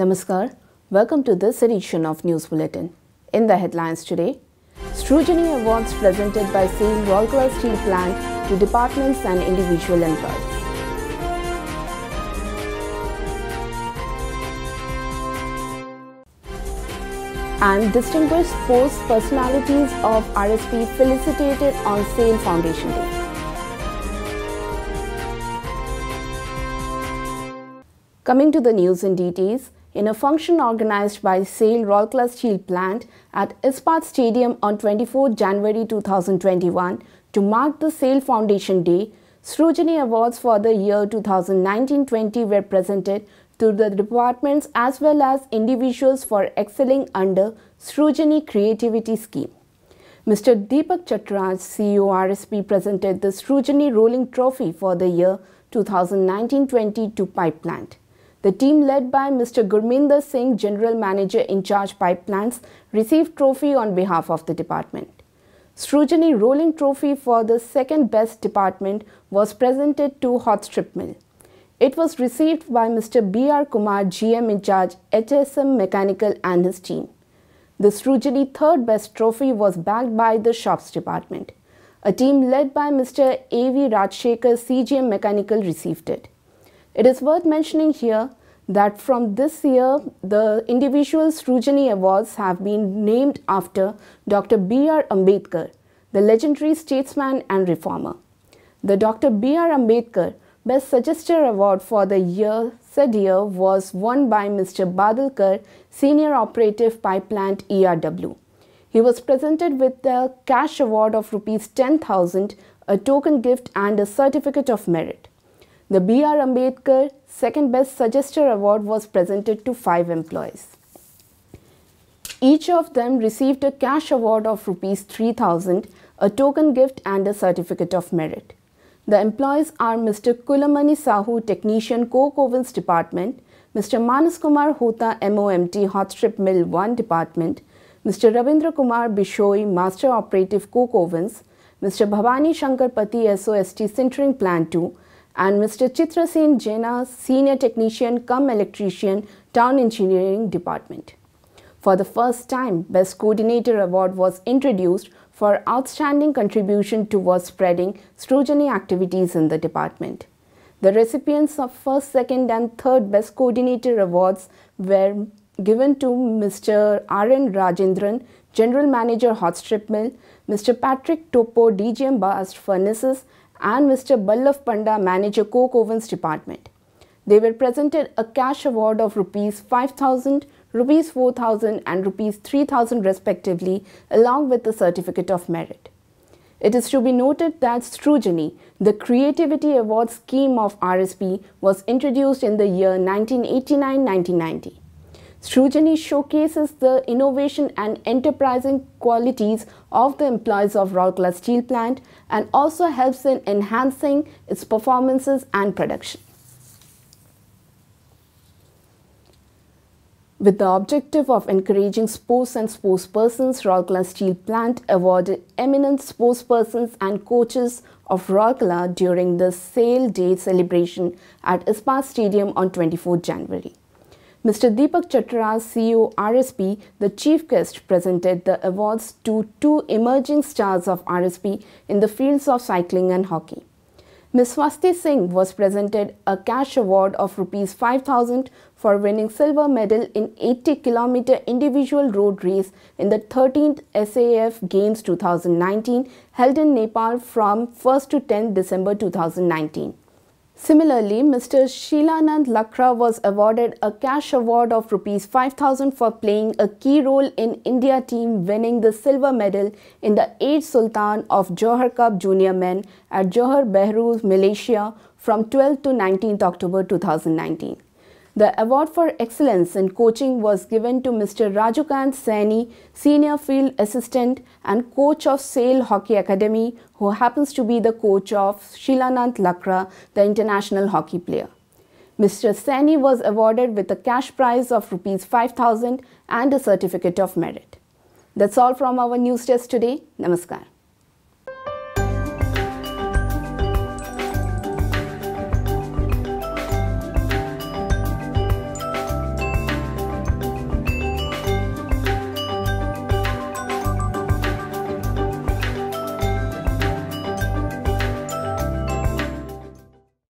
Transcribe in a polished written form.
Namaskar. Welcome to this edition of News Bulletin. In the headlines today, Srujani Awards presented by SAIL Rourkela Steel Plant to departments and individual employees. And distinguished sports personalities of RSP felicitated on SAIL Foundation Day. Coming to the news in details, in a function organized by SAIL Rourkela Steel Plant at Ispat Stadium on 24 January 2021 to mark the SAIL Foundation Day, Srujani Awards for the year 2019-20 were presented to the departments as well as individuals for excelling under Srujani Creativity Scheme. Mr. Deepak Chatraj, CEO RSP, presented the Srujani Rolling Trophy for the year 2019-20 to Pipe Plant. The team led by Mr. Gurminder Singh, General Manager in charge Pipe Plants, received trophy on behalf of the department. Srujani Rolling Trophy for the second best department was presented to Hot Strip Mill. It was received by Mr. B.R. Kumar, GM in charge HSM Mechanical and his team. The Srujani third best trophy was backed by the Shops department. A team led by Mr. A.V. Rajshekhar, CGM Mechanical, received it. It is worth mentioning here that from this year, the individual Srujani Awards have been named after Dr. B.R. Ambedkar, the legendary statesman and reformer. The Dr. B.R. Ambedkar Best Suggester Award for the said year was won by Mr. Badalkar, Senior Operative Pipe Plant ERW. He was presented with the cash award of Rs 10,000, a token gift and a certificate of merit. The B.R. Ambedkar Second Best Suggester Award was presented to 5 employees. Each of them received a cash award of Rs 3,000, a token gift and a certificate of merit. The employees are Mr. Kulamani Sahu, Technician, Coke Ovens Department, Mr. Manas Kumar Hota, MOMT, Hot Strip Mill 1 Department, Mr. Ravindra Kumar Bishoi, Master Operative, Coke Ovens, Mr. Bhavani Shankar Pati, SOST, Sintering Plant 2, and Mr. Chitrasen Jaina, Senior Technician cum Electrician, Town Engineering Department. For the first time, Best Coordinator Award was introduced for outstanding contribution towards spreading Srujani activities in the department. The recipients of first, second and third Best Coordinator Awards were given to Mr. R.N. Rajendran, General Manager Hot Strip Mill, Mr. Patrick Topo, DGM Blast Furnaces, and Mr. Ballav Panda, Manager Coke Ovens Department. They were presented a cash award of Rs 5,000, Rs 4,000 and Rs 3,000 respectively, along with the certificate of merit. It is to be noted that Srujani, the Creativity Award scheme of RSP, was introduced in the year 1989-1990. Srujani showcases the innovation and enterprising qualities of the employees of Rourkela Steel Plant and also helps in enhancing its performances and production. With the objective of encouraging sports and sportspersons, Rourkela Steel Plant awarded eminent sportspersons and coaches of Rourkela during the SAIL Day celebration at Ispat Stadium on 24 January. Mr. Deepak Chatraj, CEO RSP, the chief guest, presented the awards to 2 emerging stars of RSP in the fields of cycling and hockey. Ms. Swasti Singh was presented a cash award of Rs 5,000 for winning silver medal in 80-kilometer individual road race in the 13th SAF Games 2019 held in Nepal from 1st to 10th December 2019. Similarly, Mr. Shilanand Lakra was awarded a cash award of Rs 5,000 for playing a key role in India team winning the silver medal in the 8th Sultan of Johor Cup Junior Men at Johor Bahru, Malaysia from 12th to 19th October 2019. The award for excellence in coaching was given to Mr. Rajukant Saini, Senior Field Assistant and coach of SAIL Hockey Academy, who happens to be the coach of Shilanand Lakra, the international hockey player. Mr. Saini was awarded with a cash prize of Rs 5,000 and a certificate of merit. That's all from our news desk today. Namaskar.